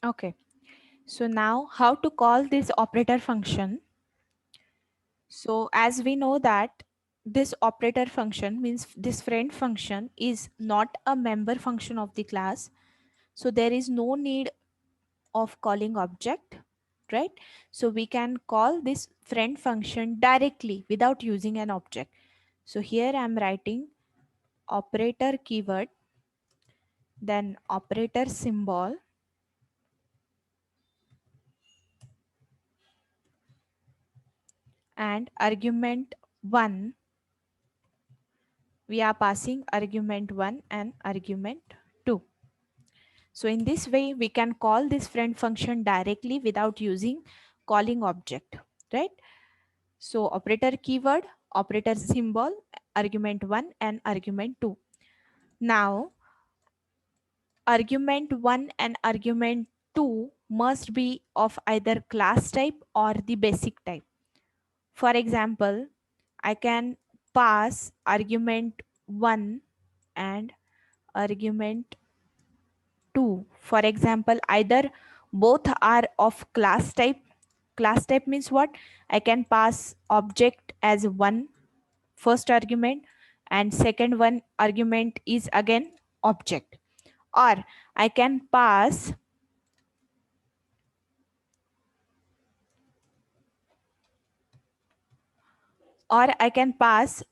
Okay. So now how to call this operator function? So as we know that this operator function means this friend function is not a member function of the class. So there is no need of calling object, right? So we can call this friend function directly without using an object. So here I'm writing operator keyword, then operator symbol, and argument 1. We are passing argument 1 and argument 2. So in this way we can call this friend function directly without using calling object, right? So operator keyword, operator symbol, argument 1 and argument 2. Now argument 1 and argument 2 must be of either class type or the basic type. For example, I can pass argument 1 and argument 2. For example, either both are of class type. Class type means what? I can pass object as one first argument and second one argument is again object. Or I can pass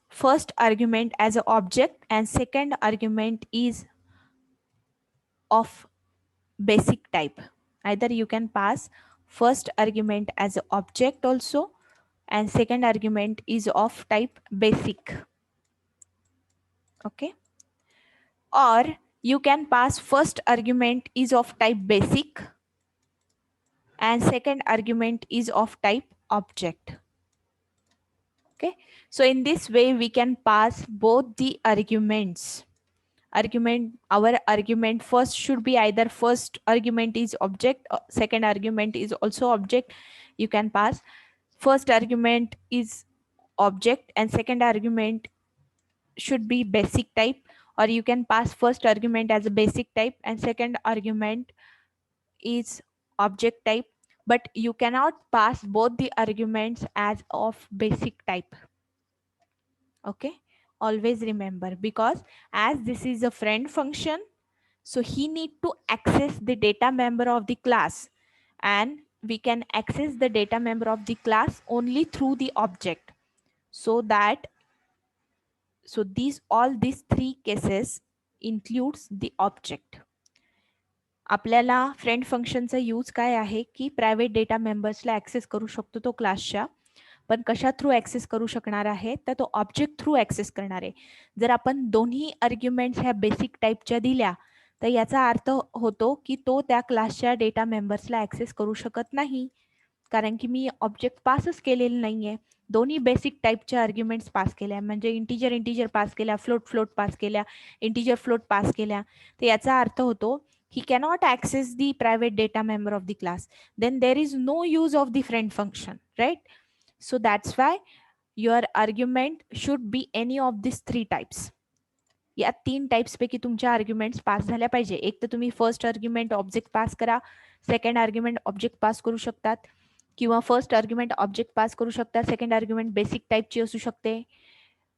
first argument as an object and second argument is of basic type. Either you can pass first argument as an object also and second argument is of type basic. Okay, or you can pass first argument is of type basic and second argument is of type object. Okay, so in this way we can pass both the arguments. Our argument first should be either first argument is object, second argument is also object. You can pass first argument is object and second argument should be basic type, or you can pass first argument as a basic type and second argument is object type, but you cannot pass both the arguments as of basic type. Okay, always remember, because as this is a friend function, so he need to access the data member of the class, and we can access the data member of the class only through the object. So that these three cases includes the object. आपल्याला friend फंक्शनचा use काय आहे की private data मेंबर्सला access करू शकतो तो क्लासच्या, पण कशा थ्रू ऍक्सेस करू शकणार आहे तर तो ऑब्जेक्ट थ्रू ऍक्सेस करणार आहे. जर आपण दोन्ही आर्ग्युमेंट्स ह्या बेसिक टाईपच्या दिल्या तर याचा अर्थ होतो की तो त्या क्लासच्या डेटा मेंबर्सला ऍक्सेस करू शकत नाही, कारण की मी ऑब्जेक्ट पासच केलेलं नाहीये. दोन्ही बेसिक टाईपच्या आर्ग्युमेंट्स पास केल्या, म्हणजे इंटिजर इंटिजर पास केल्या, फ्लोट फ्लोट पास केल्या, इंटिजर फ्लोट पास केल्या, तर याचा अर्थ होतो he cannot access the private data member of the class. Then there is no use of the friend function, right? So that's why your argument should be any of these three types. या तीन types पैकी तुमच्या arguments पास झाल्या पाहिजे. एक तर तुम्ही first argument object पास करा, सेकंड आर्ग्युमेंट ऑब्जेक्ट पास करू शकतात, किंवा फर्स्ट आर्ग्युमेंट ऑब्जेक्ट पास करू शकता, सेकंड आर्ग्युमेंट बेसिक टाईपची असू शकते,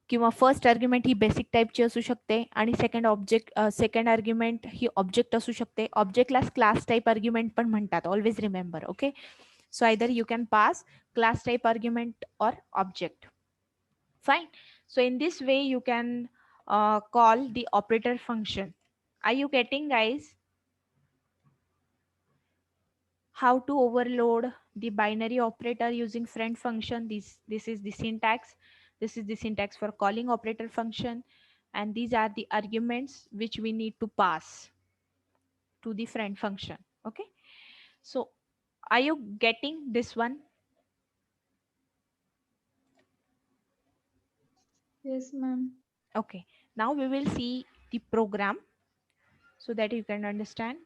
किंवा फर्स्ट आर्ग्युमेंट ही बेसिक टाईपची असू शकते आणि सेकंड आर्ग्युमेंट ही ऑब्जेक्ट असू शकते. ऑब्जेक्टला क्लास टाईप आर्ग्युमेंट पण म्हणतात, always remember. Okay, so either you can pass class type argument or object. Fine. So in this way you can call the operator function. Are you getting, guys, how to overload the binary operator using friend function? This is the syntax. This is the syntax for calling operator function, and these are the arguments which we need to pass to the friend function. Okay, so are you getting this one? Yes, ma'am. Okay, now we will see the program so that you can understand.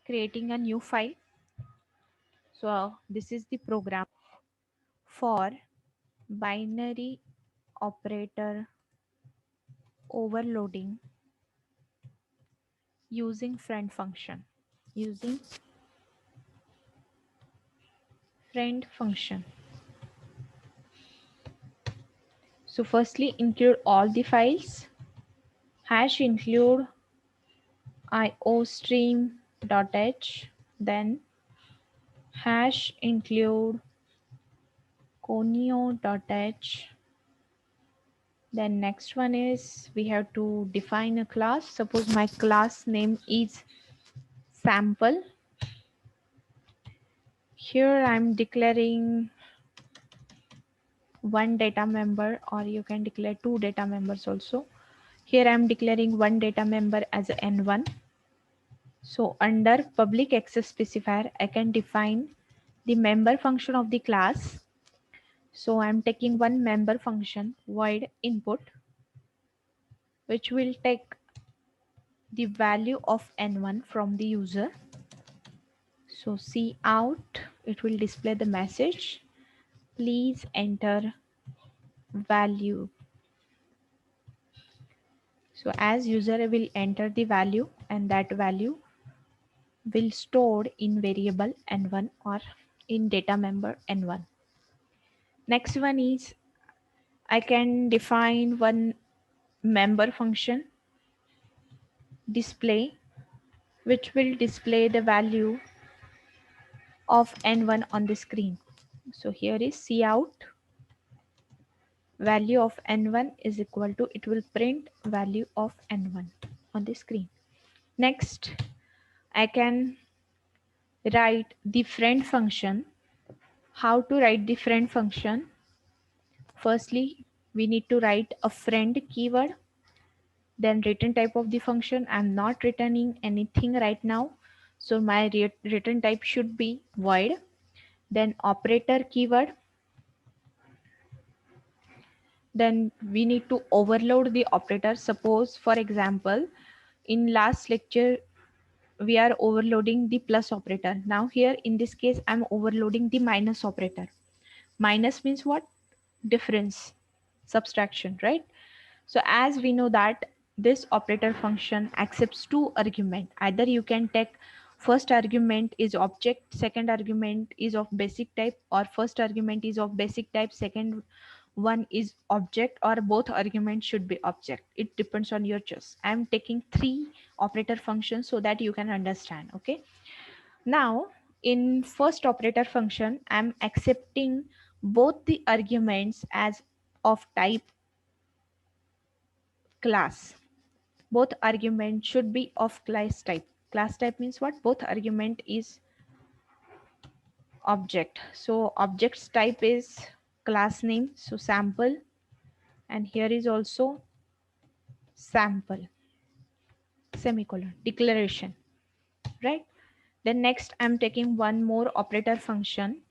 Creating a new file. So this is the program for binary operator overloading using friend function. Using friend function. So firstly include all the files. Hash include iostream.h, then hash include conio.h. Then next one is we have to define a class. Suppose my class name is sample. Here I'm declaring one data member, or you can declare two data members also. Here I'm declaring one data member as n1. So under public access specifier, I can define the member function of the class. So I'm taking one member function void input, which will take the value of n1 from the user. So see out, it will display the message. Please enter value. So as user will enter the value, and that value will stored in variable n1 or in data member n1. Next one is I can define one member function display, which will display the value of n1 on the screen. So here is cout value of n1 is equal to, it will print value of n1 on the screen. Next, I can write the friend function. How to write the friend function? Firstly, we need to write a friend keyword. Then return type of the function. I'm not returning anything right now, so my return type should be void. Then operator keyword. Then we need to overload the operator. Suppose, for example, in last lecture we are overloading the plus operator. Now here in this case I'm overloading the minus operator. Minus means what? Difference, subtraction, right? So as we know that this operator function accepts two arguments. Either you can take first argument is object, second argument is of basic type, or first argument is of basic type, second one is object, or both arguments should be object. It depends on your choice. I'm taking three operator functions so that you can understand. Okay. Now in first operator function, I'm accepting both the arguments as of type class. Both argument should be of class type. Class type means what? Both argument is object. So object's type is class name, so sample, and here is also sample, semicolon, declaration, right? Then next I'm taking one more operator function,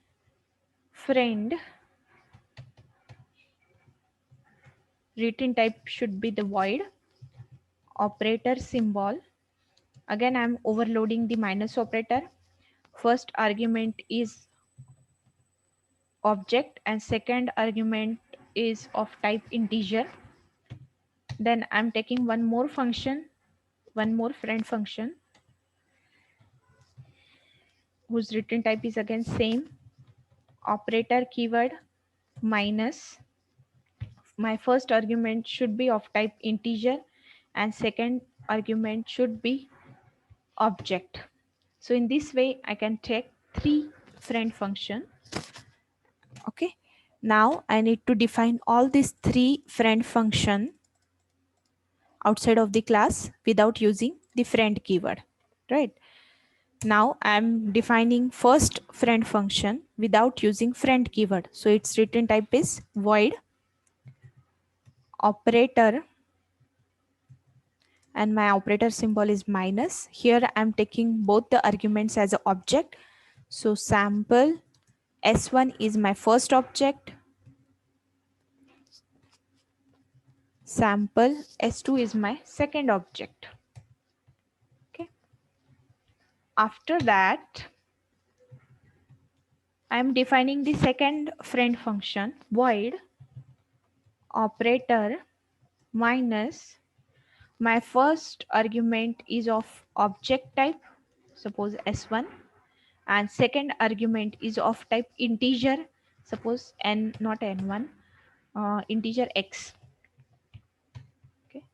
friend. Return type should be the void. Operator symbol, again I'm overloading the minus operator. First argument is object and second argument is of type integer. Then I'm taking one more function, one more friend function, whose return type is again same. Operator keyword minus. My first argument should be of type integer and second argument should be object. So in this way I can take three friend function. Okay. Now I need to define all these three friend function outside of the class without using the friend keyword, right? Now I'm defining first friend function without using friend keyword. So its return type is void. Operator, and my operator symbol is minus. Here I'm taking both the arguments as an object. So sample S1 is my first object. Sample S2 is my second object. Okay. After that, I am defining the second friend function, void operator minus my first argument is of object type, suppose s1, and second argument is of type integer, suppose n, not n1, integer x. Okay,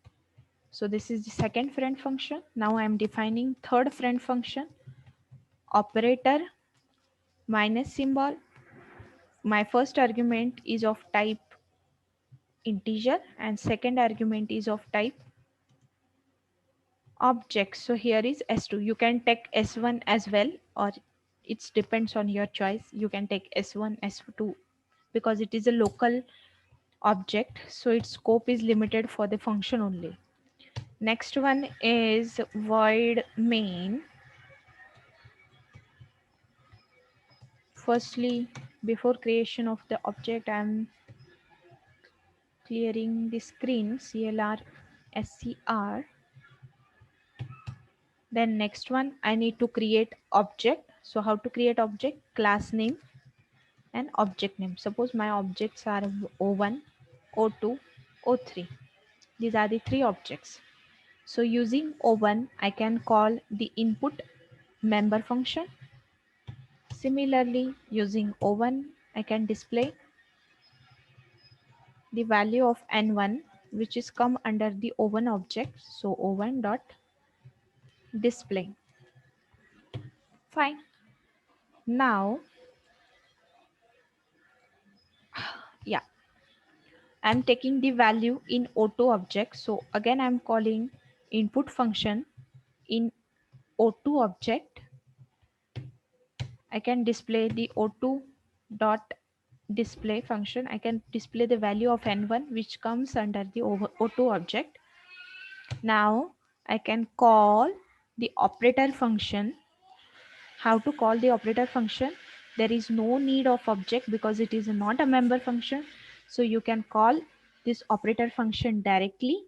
so this is the second friend function. Now I am defining third friend function, operator minus symbol. My first argument is of type integer and second argument is of type object. So here is s2. You can take s1 as well, or it depends on your choice. You can take s1, s2 because it is a local object, so its scope is limited for the function only. Next one is void main. Firstly, before creation of the object, I am clearing the screen, clr scr. Then next one, I need to create object. So how to create object? Class name and object name. Suppose my objects are O1, O2, O3. These are the three objects. So using O1, I can call the input member function. Similarly, using O1, I can display the value of N1, which is come under the O1 object. So O1 dot display. Fine. Now, yeah, I'm taking the value in O2 object. So again, I'm calling input function in O2 object. I can display the O2 dot display function. I can display the value of N1, which comes under the O2 object. Now I can call the operator function. How to call the operator function? There is no need of object because it is not a member function. So you can call this operator function directly.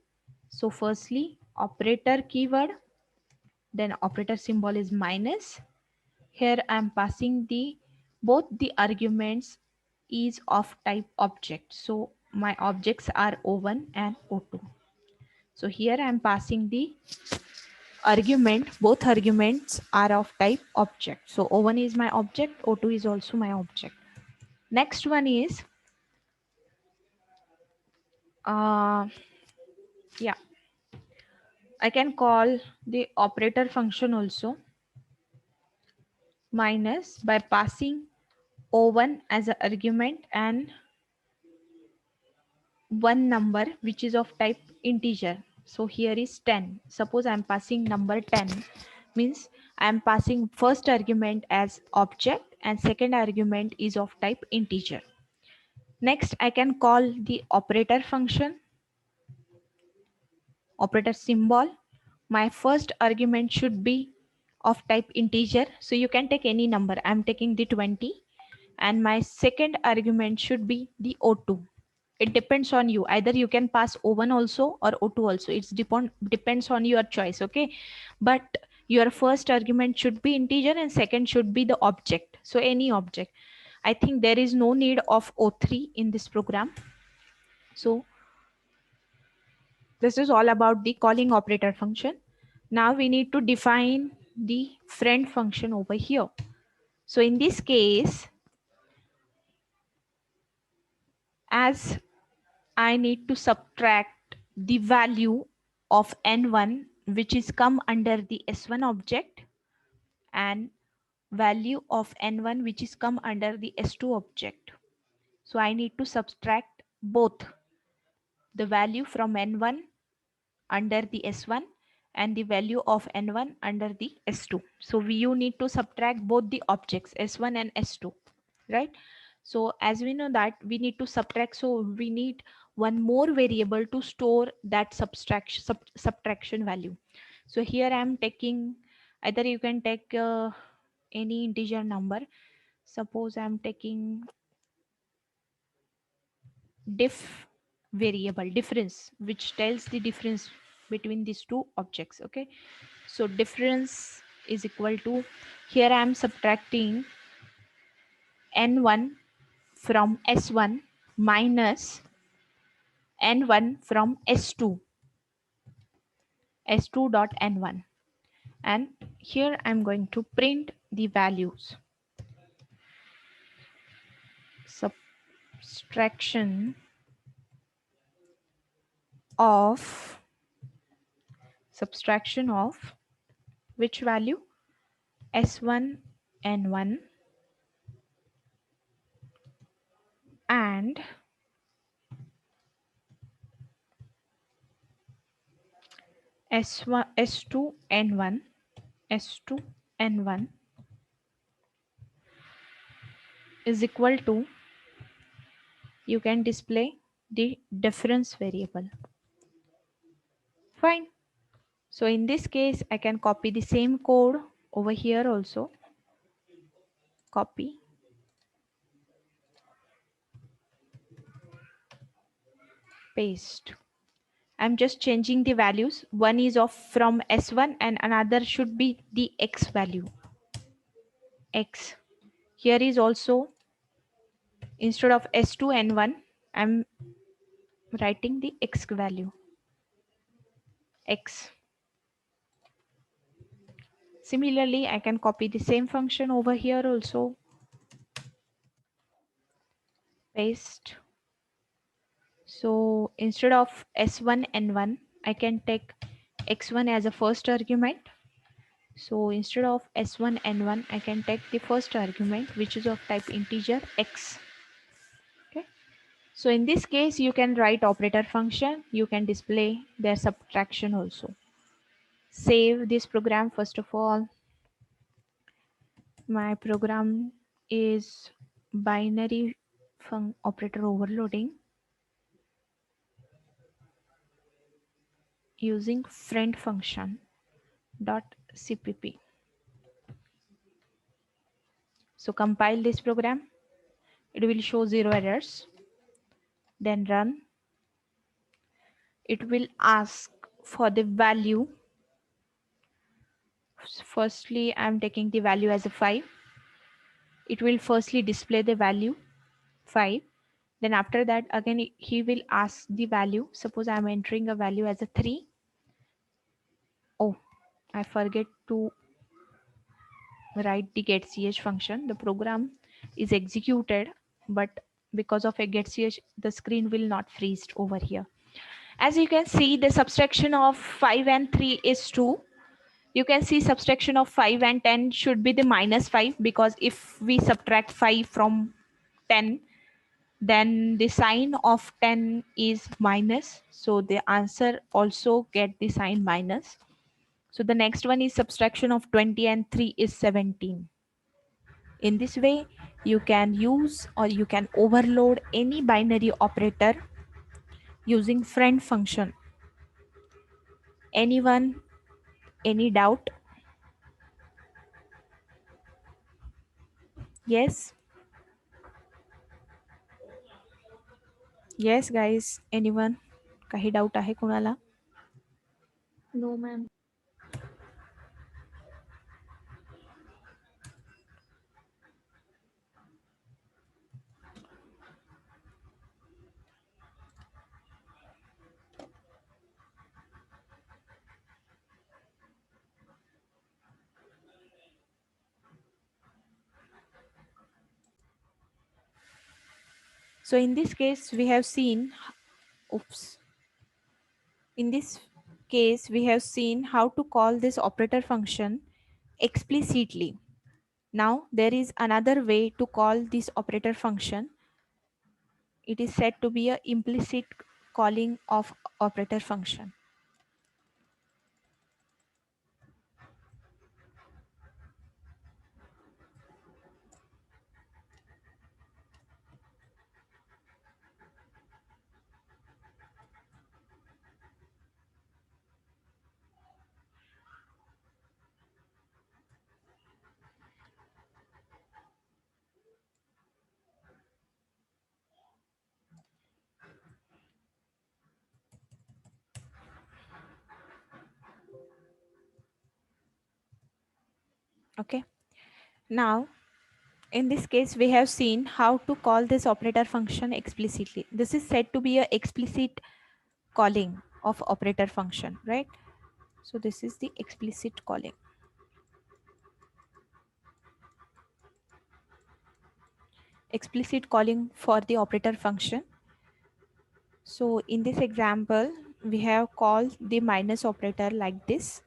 So firstly, operator keyword, then operator symbol is minus. Here I am passing both the arguments is of type object. So my objects are O1 and O2. So here I am passing the argument, both arguments are of type object. So O1 is my object, O2 is also my object. Next one is yeah, I can call the operator function also minus by passing O1 as an argument and one number which is of type integer. So here is 10. Suppose I am passing number 10, means I am passing first argument as object and second argument is of type integer. Next, I can call the operator function, operator symbol. My first argument should be of type integer. So you can take any number. I am taking the 20. And my second argument should be the O2. It depends on you. Either you can pass O1 also or O2 also. It's depends on your choice. Okay. But your first argument should be integer and second should be the object. So any object. I think there is no need of O3 in this program. So this is all about the calling operator function. Now we need to define the friend function over here. So in this case, as I need to subtract the value of N1, which is come under the S1 object, and value of N1, which is come under the S2 object. So I need to subtract both the value from N1 under the S1 and the value of N1 under the S2. So you need to subtract both the objects S1 and S2, right? So as we know that we need to subtract, so we need one more variable to store that subtraction value. So here I am taking, either you can take any integer number. Suppose I am taking diff variable difference, which tells the difference between these two objects. Okay, so difference is equal to, here I am subtracting n1 from s1 minus n1 from s2 dot n1, and here I'm going to print the values. Subtraction of which value? S1 n1 and S1 S2 n1 S2 n1 is equal to, you can display the difference variable. Fine. So in this case, I can copy the same code over here also. Copy. Paste. I'm just changing the values. One is of from S1 and another should be the X value. X. Here is also, instead of S2 n1, I'm writing the X value. X. Similarly, I can copy the same function over here also. Paste. So instead of S1 n1, I can take x1 as a first argument. So instead of S1 n1, I can take the first argument, which is of type integer x. Okay. So in this case, you can write operator function. You can display their subtraction also. Save this program first of all. My program is binary operator overloading using friend function dot cpp. So compile this program. It will show 0 errors. Then run. It will ask for the value. Firstly, I'm taking the value as a 5. It will firstly display the value 5. Then after that, again, he will ask the value. Suppose I'm entering a value as a 3. Oh, I forget to write the getch function. The program is executed, but because of a getch, the screen will not freeze over here. As you can see, the subtraction of 5 and 3 is 2. You can see subtraction of 5 and 10 should be the minus 5, because if we subtract 5 from 10, then the sign of 10 is minus. So the answer also get the sign minus. So the next one is subtraction of 20 and 3 is 17. In this way, you can use or you can overload any binary operator using friend function. Anyone, any doubt? Yes? Yes, guys. Anyone? काही doubt आहे कोणाला? No, ma'am. So in this case, we have seen, oops. In this case, we have seen how to call this operator function explicitly. Now, there is another way to call this operator function. It is said to be an implicit calling of operator function. Okay. Now, In this case, we have seen how to call this operator function explicitly. This is said to be a explicit calling of operator function, right? So this is the explicit calling. Explicit calling for the operator function. So in this example, we have called the minus operator like this.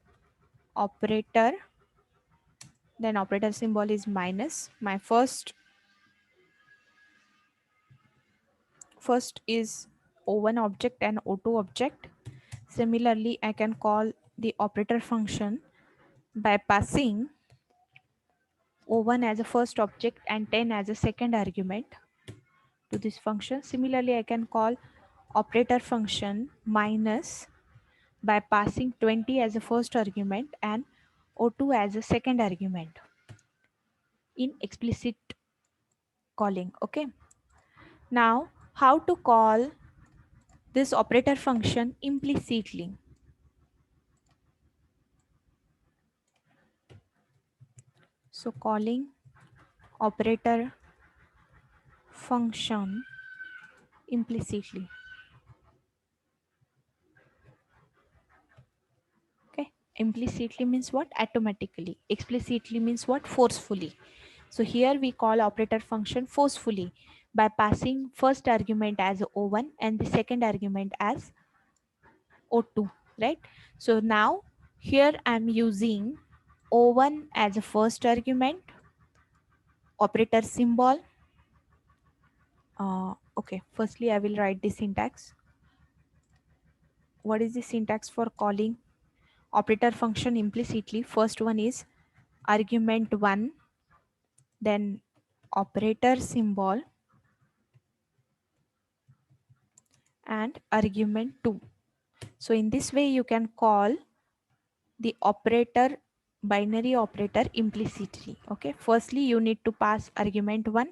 Operator, then operator symbol is minus. My first is O1 object and O2 object. Similarly, I can call the operator function by passing O1 as a first object and 10 as a second argument to this function. Similarly, I can call operator function minus by passing 20 as a first argument and O2 as a second argument in explicit calling. Okay. Now, how to call this operator function implicitly? So calling operator function implicitly. Okay. Implicitly means what? Automatically. Explicitly means what? Forcefully. So here we call operator function forcefully by passing first argument as O1 and the second argument as O2, right? So now here I'm using O1 as a first argument, operator symbol. Okay, firstly I will write the syntax. What is the syntax for calling operator function implicitly? First one is argument 1, then operator symbol and argument 2. So in this way you can call the operator binary operator implicitly. Okay, firstly you need to pass argument 1,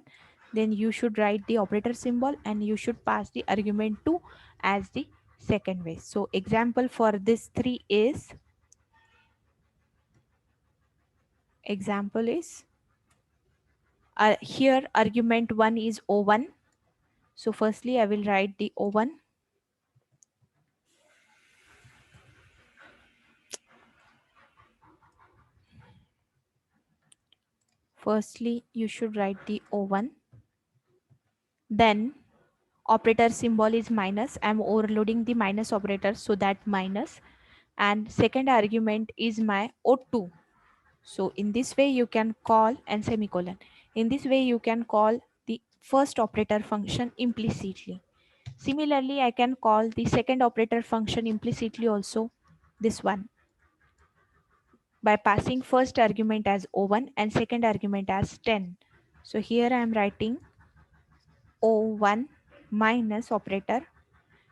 then you should write the operator symbol and you should pass the argument 2 as the second way. So example for this 3 is, example is here argument 1 is O1. So firstly I will write the O1. Firstly you should write the O1, then operator symbol is minus. I'm overloading the minus operator, so that minus, and second argument is my O2. So in this way you can call, and semicolon. In this way you can call the first operator function implicitly. Similarly, I can call the second operator function implicitly also, this one, by passing first argument as O1 and second argument as 10. So here I am writing O1 minus operator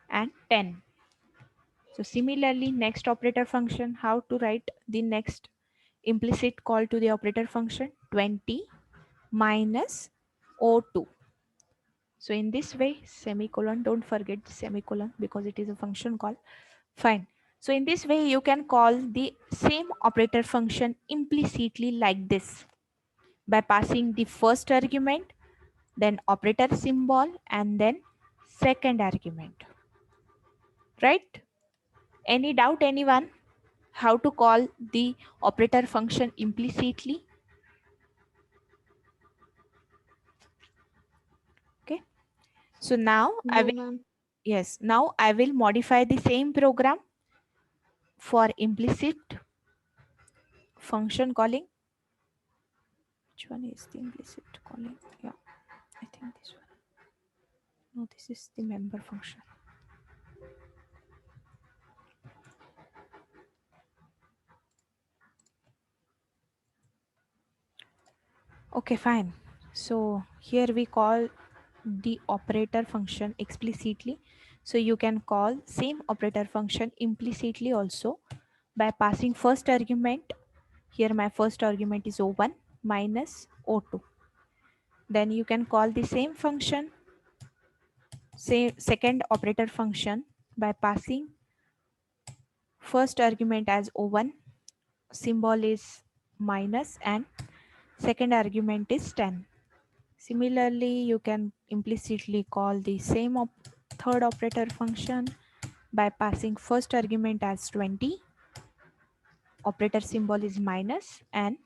and 10. So similarly, next operator function, how to write the next implicit call to the operator function? 20 minus O2. So in this way, semicolon, don't forget the semicolon because it is a function call. Fine. So in this way, you can call the same operator function implicitly like this by passing the first argument, then operator symbol, and then second argument. Right? Any doubt, anyone? How to call the operator function implicitly? Okay. So now I No, will, ma'am. yes, now I will modify the same program for implicit function calling. Which one is the implicit calling? Yeah, I think this one. No, this is the member function. Okay, fine. So here we call the operator function explicitly. So you can call same operator function implicitly also by passing first argument. Here my first argument is O1 minus O2. Then you can call the same function, say second operator function, by passing first argument as O1, symbol is minus, and second argument is 10. Similarly, you can implicitly call the same third operator function by passing first argument as 20, operator symbol is minus, and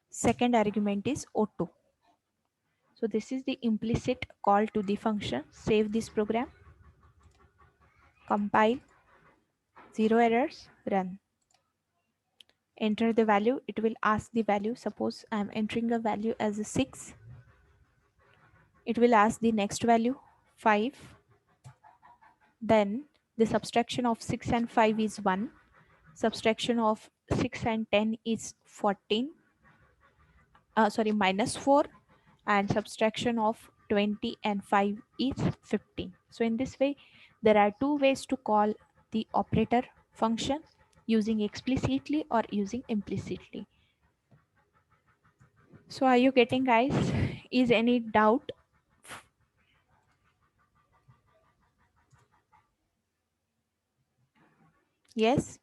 second argument is O2. So this is the implicit call to the function. Save this program, compile, 0 errors, run. Enter the value. It will ask the value. Suppose I am entering a value as a 6. It will ask the next value 5. Then the subtraction of 6 and 5 is 1. Subtraction of 6 and 10 is 14. Minus 4. And subtraction of 20 and 5 is 15. So in this way, there are two ways to call the operator function, using explicitly or using implicitly. So are you getting, guys? Is any doubt? Yes?